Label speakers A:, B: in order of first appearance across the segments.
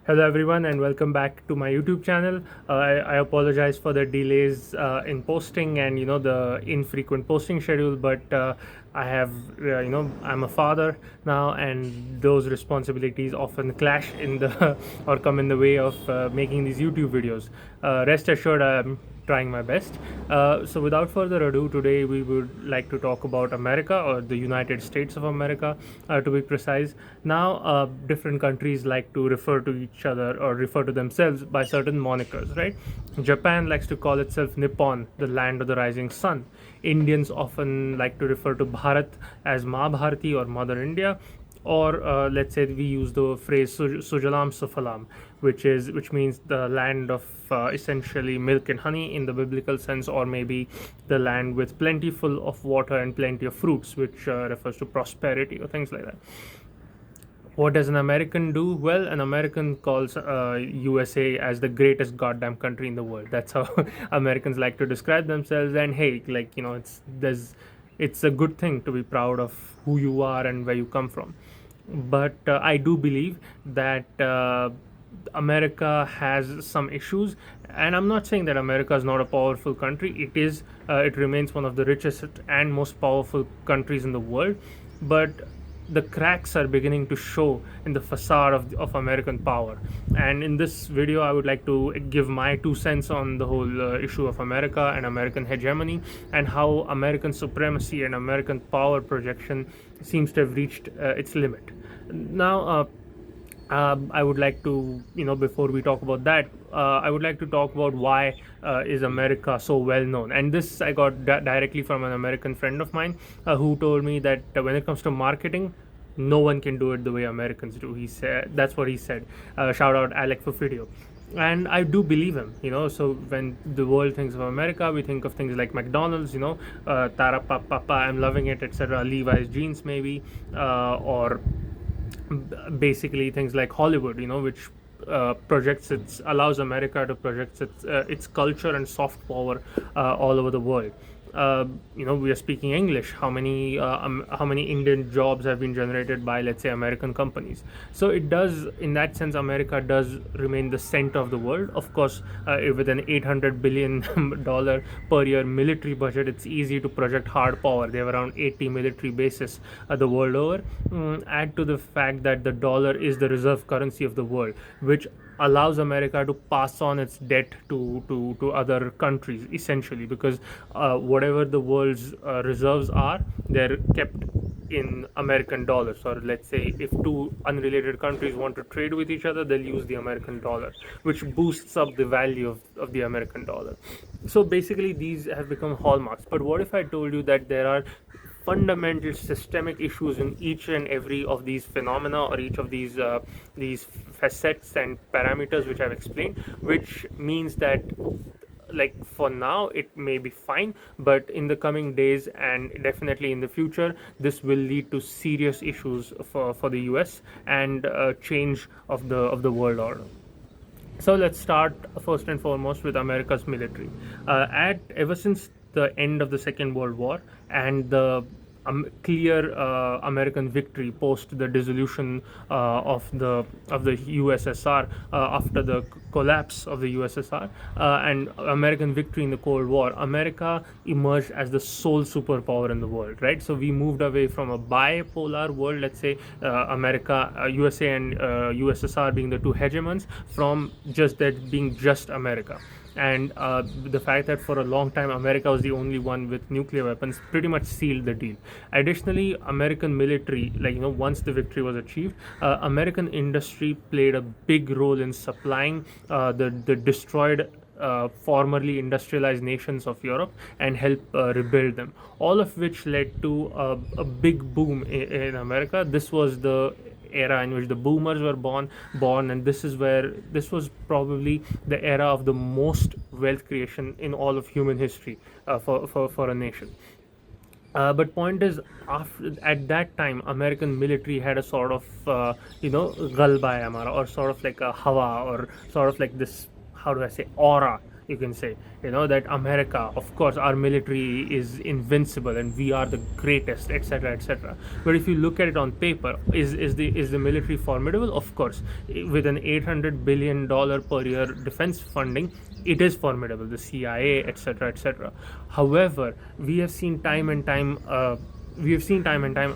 A: Hello everyone and welcome back to my YouTube channel. I apologize for the delays in posting and the infrequent posting schedule, but I have I'm a father now, and those responsibilities often clash in the or come in the way of making these YouTube videos. Rest assured, I'm trying my best. So, without further ado, today we would like to talk about America, or the United States of America, to be precise. Now, different countries like to refer to each other or refer to themselves by certain monikers, right? Japan likes to call itself Nippon, the land of the rising sun. Indians often like to refer to Bharat as Ma Bharati or Mother India, or let's say we use the phrase Sujalam Sufalam, which means the land of essentially milk and honey in the biblical sense, or maybe the land with plentiful of water and plenty of fruits, which refers to prosperity or things like that. What does an American do? Well, an American calls USA as the greatest goddamn country in the world. That's how Americans like to describe themselves. And hey, it's a good thing to be proud of who you are and where you come from. But I do believe that America has some issues, and I'm not saying that America is not a powerful country. It is. It remains one of the richest and most powerful countries in the world, but the cracks are beginning to show in the facade of American power. And in this video, I would like to give my 2 cents on the whole issue of America and American hegemony, and how American supremacy and American power projection seems to have reached its limit. Now, I would like to, before we talk about that, I would like to talk about why is America so well known. And this I got directly from an American friend of mine who told me that when it comes to marketing, no one can do it the way Americans do. He said that's what he said. Shout out Alec for video. And I do believe him. So when the world thinks of America, we think of things like McDonald's, Tara Papa, I'm loving it, etc. Levi's jeans, maybe, or basically things like Hollywood, which projects its allows America to project its culture and soft power all over the world. We are speaking English. How many Indian jobs have been generated by, let's say, American companies? So it does, in that sense, America does remain the center of the world. Of course, with an $800 billion per year military budget, it's easy to project hard power. They have around 80 military bases the world over. Add to the fact that the dollar is the reserve currency of the world, which allows America to pass on its debt to other countries, essentially, because whatever the world's reserves are, they're kept in American dollars. Or let's say if two unrelated countries want to trade with each other, they'll use the American dollar, which boosts up the value of the American dollar. So basically, these have become hallmarks. But what if I told you that there are fundamental systemic issues in each and every of these phenomena, or each of these facets and parameters which I've explained, which means that, like, for now it may be fine, but in the coming days and definitely in the future, this will lead to serious issues for the US and change of the world order. So let's start first and foremost with America's military. Ever since the end of the Second World War and the clear American victory post the dissolution of the USSR, after the collapse of the USSR, and American victory in the Cold War, America emerged as the sole superpower in the world. Right, so we moved away from a bipolar world. Let's say USA and USSR being the two hegemons, from just that being just America. And the fact that for a long time America was the only one with nuclear weapons pretty much sealed the deal. Additionally, American military, once the victory was achieved, American industry played a big role in supplying the destroyed formerly industrialized nations of Europe and help rebuild them, all of which led to a big boom in America. This was the era in which the boomers were born, and this was probably the era of the most wealth creation in all of human history for a nation. But point is, at that time, American military had a sort of galba hai hamara, or sort of like a hawa, or sort of like this, how do I say, aura you can say, that America, of course, our military is invincible and we are the greatest, etc., etc. But if you look at it on paper, is the military formidable? Of course, with an $800 billion per year defense funding, it is formidable, the CIA, etc., etc. However, we have seen time and time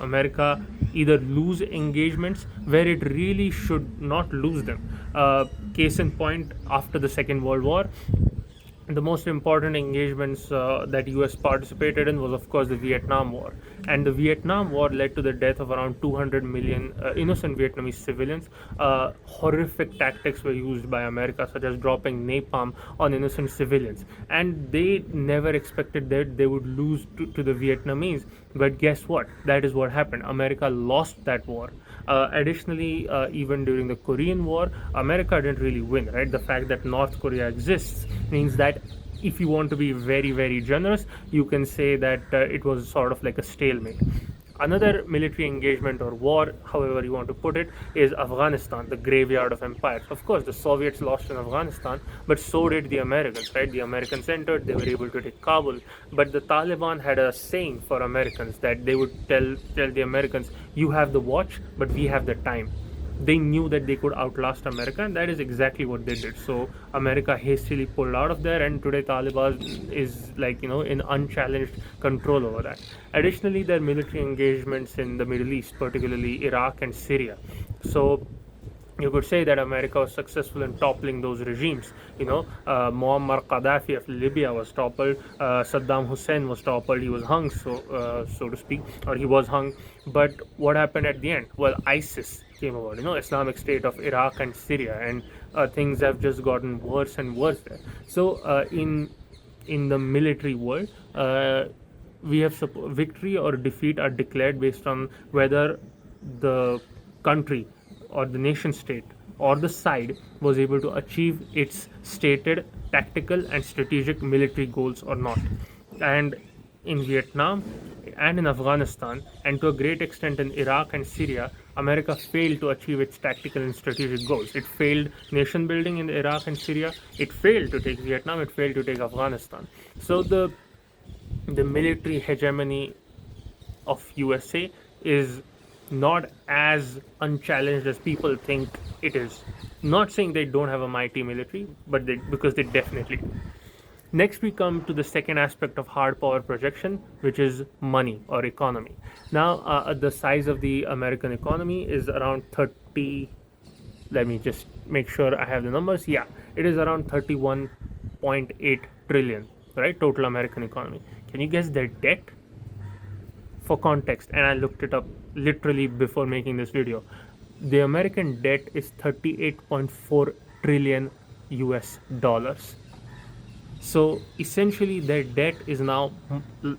A: America either lose engagements where it really should not lose them. Case in point, after the Second World War, the most important engagements that US participated in was, of course, the Vietnam War. And the Vietnam War led to the death of around 200 million innocent Vietnamese civilians. Horrific tactics were used by America, such as dropping napalm on innocent civilians. And they never expected that they would lose to the Vietnamese. But guess what? That is what happened. America lost that war. Additionally, even during the Korean War, America didn't really win, right? The fact that North Korea exists means that, if you want to be very, very generous, you can say that it was sort of like a stalemate. Another military engagement or war, however you want to put it, is Afghanistan, the graveyard of empires. Of course, the Soviets lost in Afghanistan, but so did the Americans, right? The Americans entered, they were able to take Kabul. But the Taliban had a saying for Americans that they would tell the Americans, you have the watch, but we have the time. They knew that they could outlast America, and that is exactly what they did. So America hastily pulled out of there, and today Taliban is, like, in unchallenged control over that. Additionally, there are military engagements in the Middle East, particularly Iraq and Syria. So you could say that America was successful in toppling those regimes. Muammar Gaddafi of Libya was toppled. Saddam Hussein was toppled. He was hung, so to speak, or he was hung. But what happened at the end? Well, ISIS came about. Islamic State of Iraq and Syria, and things have just gotten worse and worse there. So in the military world, we have victory or defeat are declared based on whether the country or the nation state or the side was able to achieve its stated tactical and strategic military goals or not. And in Vietnam and in Afghanistan, and to a great extent in Iraq and Syria, America failed to achieve its tactical and strategic goals. It failed nation building in Iraq and Syria. It failed to take Vietnam. It failed to take Afghanistan. So the military hegemony of USA is not as unchallenged as people think it is. Not saying they don't have a mighty military, but because they definitely do. Next, we come to the second aspect of hard power projection, which is money or economy. Now, the size of the American economy is around 30. Let me just make sure I have the numbers. Yeah, it is around 31.8 trillion, right? Total American economy. Can you guess their debt? For context, and I looked it up literally before making this video, the American debt is 38.4 trillion US dollars. So essentially, their debt is now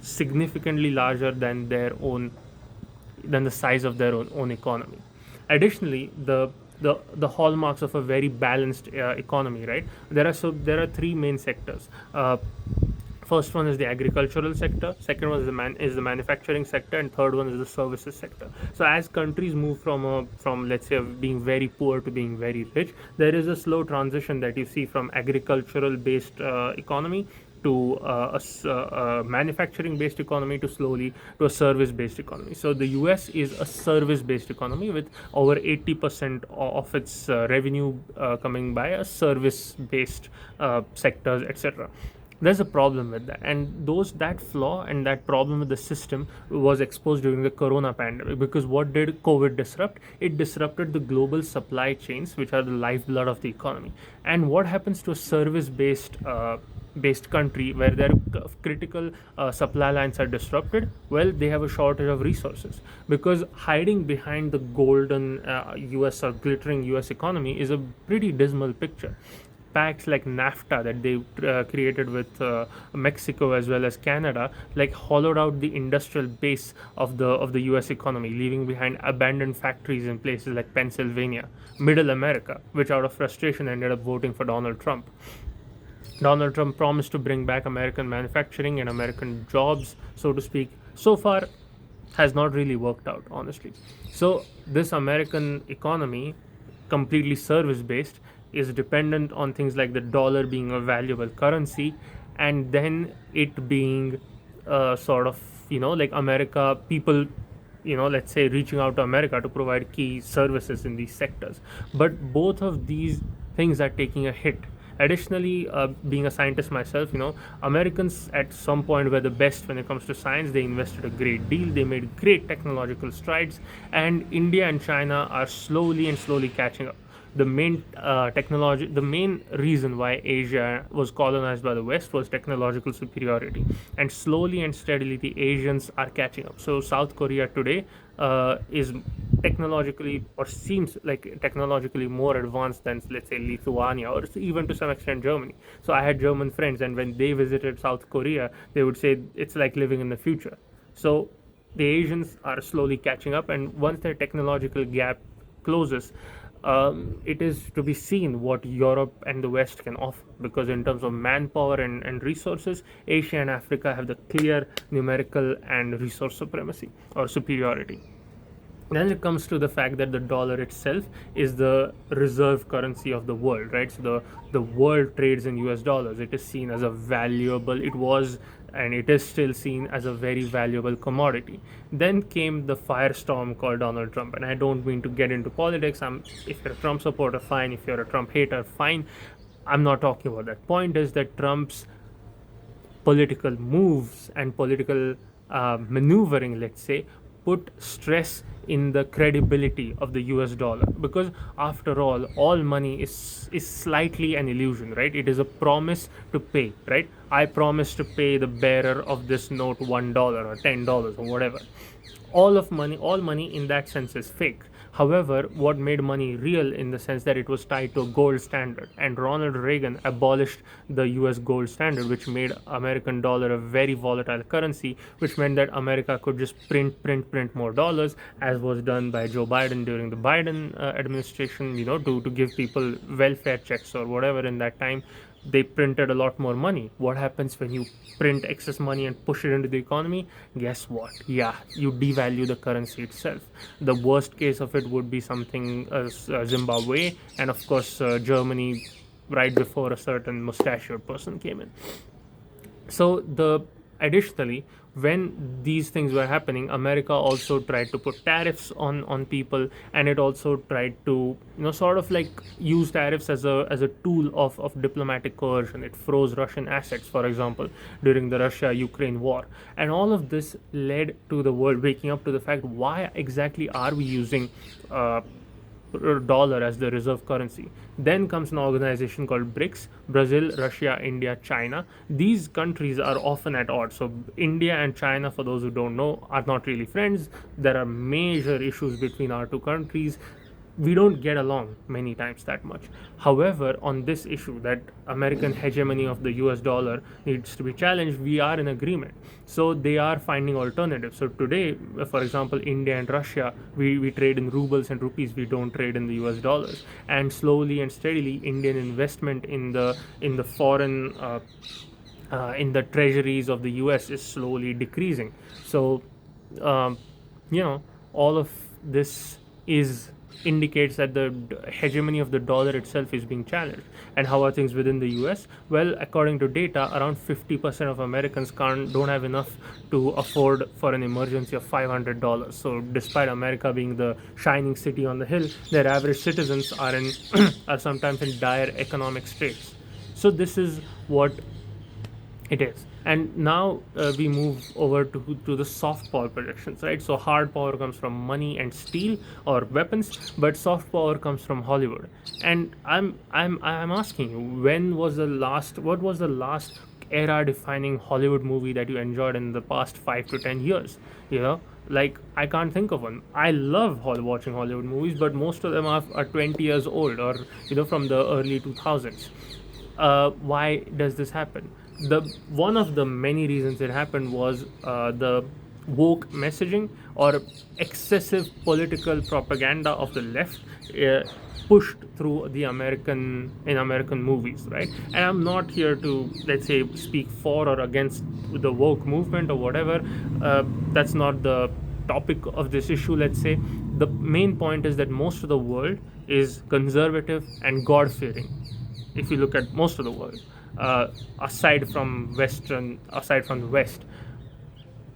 A: significantly larger than the size of their own economy. Additionally, the hallmarks of a very balanced economy, right? There are three main sectors. First one is the agricultural sector, second one is the manufacturing sector, and third one is the services sector. So as countries move from let's say being very poor to being very rich, there is a slow transition that you see from agricultural based economy to a manufacturing based economy to slowly to a service based economy. So the US is a service based economy with over 80% of its revenue coming by a service based sectors, etc. There's a problem with that, and that flaw and that problem with the system was exposed during the corona pandemic. Because what did COVID disrupt? It disrupted the global supply chains, which are the lifeblood of the economy. And what happens to a service based country where their critical supply lines are disrupted? Well, they have a shortage of resources, because hiding behind the golden US or glittering US economy is a pretty dismal picture. Pacts like NAFTA that they created with Mexico as well as Canada, like, hollowed out the industrial base of the U.S. economy, leaving behind abandoned factories in places like Pennsylvania, Middle America, which out of frustration ended up voting for Donald Trump. Donald Trump promised to bring back American manufacturing and American jobs, so to speak. So far, has not really worked out, honestly. So this American economy, completely service based, is dependent on things like the dollar being a valuable currency, and then it being sort of, like America, people, let's say, reaching out to America to provide key services in these sectors. But both of these things are taking a hit. Additionally, being a scientist myself, Americans at some point were the best when it comes to science. They invested a great deal, they made great technological strides, and India and China are slowly and slowly catching up. The main reason why Asia was colonized by the West was technological superiority, and slowly and steadily the Asians are catching up. So South Korea today is technologically, or seems like technologically, more advanced than, let's say, Lithuania, or even to some extent Germany. So I had German friends, and when they visited South Korea, they would say it's like living in the future. So the Asians are slowly catching up, and once their technological gap closes, it is to be seen what Europe and the West can offer, because in terms of manpower and resources, Asia and Africa have the clear numerical and resource supremacy or superiority. Then it comes to the fact that the dollar itself is the reserve currency of the world, right? So the world trades in US dollars. It is seen as a valuable, it was, and it is still seen as a very valuable commodity. Then came the firestorm called Donald Trump, and I don't mean to get into politics. If you're a Trump supporter, fine. If you're a Trump hater, fine. I'm not talking about that. Point is that Trump's political moves and political maneuvering, let's say, put stress in the credibility of the US dollar, because after all money is slightly an illusion, right? It is a promise to pay, right? I promise to pay the bearer of this note $1 or $10 or whatever. All money in that sense is fake. However, what made money real in the sense that it was tied to a gold standard, and Ronald Reagan abolished the US gold standard, which made American dollar a very volatile currency, which meant that America could just print more dollars, as was done by Joe Biden during the Biden administration, to give people welfare checks or whatever in that time. They printed a lot more money. What happens when you print excess money and push it into the economy? Guess what? Yeah, you devalue the currency itself. The worst case of it would be something as Zimbabwe, and of course Germany, right before a certain mustachioed person came in. So additionally, when these things were happening, America also tried to put tariffs on people, and it also tried to sort of like use tariffs as a tool of diplomatic coercion. It froze Russian assets, for example, during the Russia-Ukraine war, and all of this led to the world waking up to the fact, why exactly are we using dollar as the reserve currency? Then comes an organization called BRICS: Brazil, Russia, India, China. These countries are often at odds. So India and China, for those who don't know, are not really friends. There are major issues between our two countries. We don't get along many times that much. However, on this issue, that American hegemony of the US dollar needs to be challenged, we are in agreement. So they are finding alternatives. So today, for example, India and Russia, we trade in rubles and rupees. We don't trade in the US dollars. And slowly and steadily, Indian investment in the foreign in the treasuries of the US is slowly decreasing. So all of this indicates that the hegemony of the dollar itself is being challenged. And how are things within the US? Well, according to data, around 50% of Americans don't have enough to afford for an emergency of $500. So despite America being the shining city on the hill, their average citizens are are sometimes in dire economic straits. So this is what it is. And now we move over to the soft power projections, right? So hard power comes from money and steel or weapons, but soft power comes from Hollywood. And I'm asking you, what was the last era defining Hollywood movie that you enjoyed in the past 5 to 10 years? Like, I can't think of one. I love watching Hollywood movies, but most of them are 20 years old, or from the early 2000s. Why does this happen? One of the many reasons it happened was the woke messaging or excessive political propaganda of the left pushed through in American movies, right? And I'm not here to, let's say, speak for or against the woke movement or whatever. That's not the topic of this issue, let's say. The main point is that most of the world is conservative and God fearing. If you look at most of the world, uh, aside from the West,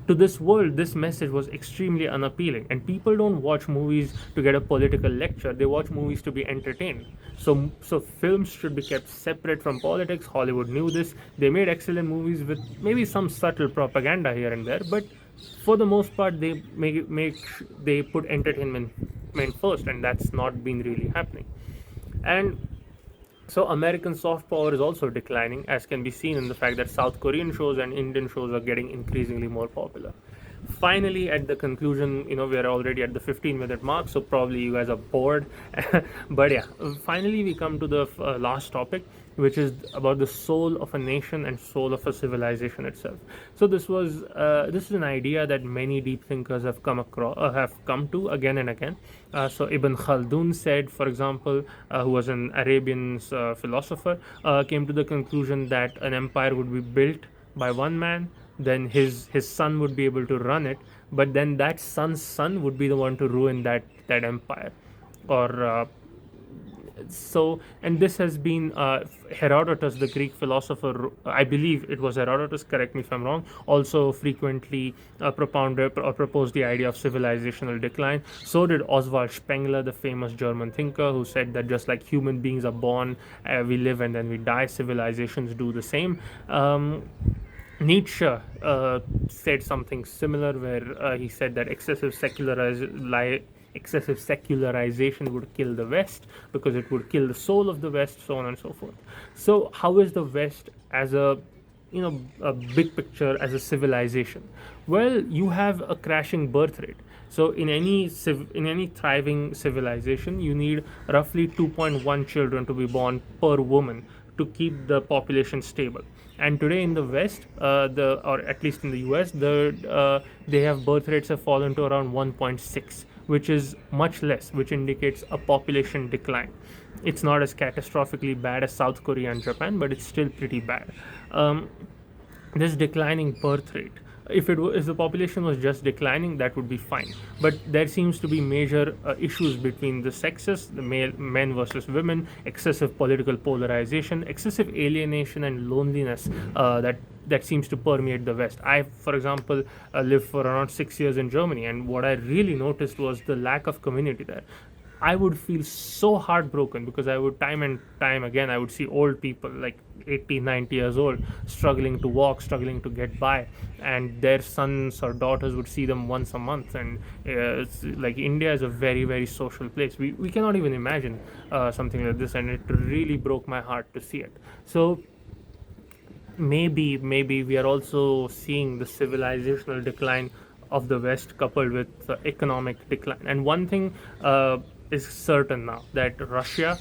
A: to this world, this message was extremely unappealing. And people don't watch movies to get a political lecture; they watch movies to be entertained. So films should be kept separate from politics. Hollywood knew this. They made excellent movies with maybe some subtle propaganda here and there, but for the most part, they put entertainment first, and that's not been really happening. And so American soft power is also declining, as can be seen in the fact that South Korean shows and Indian shows are getting increasingly more popular. Finally, at the conclusion, we are already at the 15-minute mark, so probably you guys are bored. But yeah, finally we come to the last topic, which is about the soul of a nation and soul of a civilization itself. So this is an idea that many deep thinkers have come to again and again. So Ibn Khaldun said, for example, who was an Arabian philosopher, came to the conclusion that an empire would be built by one man, then his son would be able to run it, but then that son's son would be the one to ruin that empire. Or so and this has been Herodotus, the Greek philosopher, I believe it was Herodotus, correct me if I'm wrong, also frequently propounded or proposed the idea of civilizational decline. So did Oswald Spengler, the famous German thinker, who said that just like human beings are born, we live and then we die, civilizations do the same. Nietzsche said something similar, where he said that excessive secularization would kill the West because it would kill the soul of the West, so on and so forth. So, how is the West as a big picture, as a civilization? Well, you have a crashing birth rate. So in any thriving civilization, you need roughly 2.1 children to be born per woman to keep the population stable. And today in the West, or at least in the US, they have birth rates have fallen to around 1.6, which is much less, which indicates a population decline. It's not as catastrophically bad as South Korea and Japan, but it's still pretty bad. Um, this declining birth rate, if the population was just declining, that would be fine, but there seems to be major issues between the sexes, the men versus women, excessive political polarization, excessive alienation and loneliness that seems to permeate the West. I, for example, lived for around 6 years in Germany, and what I really noticed was the lack of community there. I would feel so heartbroken because I would time and time again I would see old people like 80, 90 years old struggling to walk, struggling to get by, and their sons or daughters would see them once a month. And it's like India is a very, very social place. We cannot even imagine something like this, and it really broke my heart to see it. So maybe we are also seeing the civilizational decline of the West coupled with economic decline. And one thing is certain now, that Russia,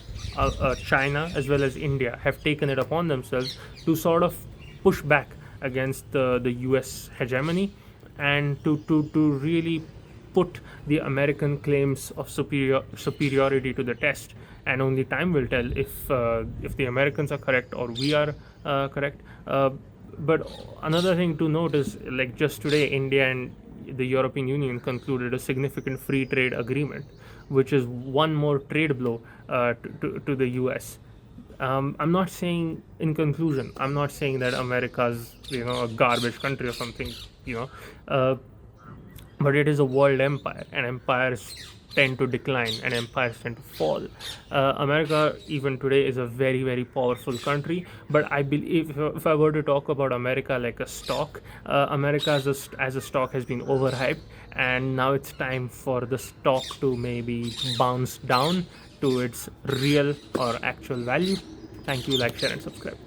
A: China, as well as India have taken it upon themselves to sort of push back against the US hegemony, and to really put the American claims of superiority to the test. And only time will tell if the Americans are correct or we are correct. But another thing to note is, like, just today, India and the European Union concluded a significant free trade agreement, which is one more trade blow to the US. I'm not saying, in conclusion, I'm not saying that America's a garbage country or something, but it is a world empire, and empires tend to decline and empires tend to fall. America, even today, is a very, very powerful country, but I believe, if I were to talk about America like a stock, America as a stock has been overhyped, and now it's time for the stock to maybe bounce down to its real or actual value. Thank you. Like, share, and subscribe.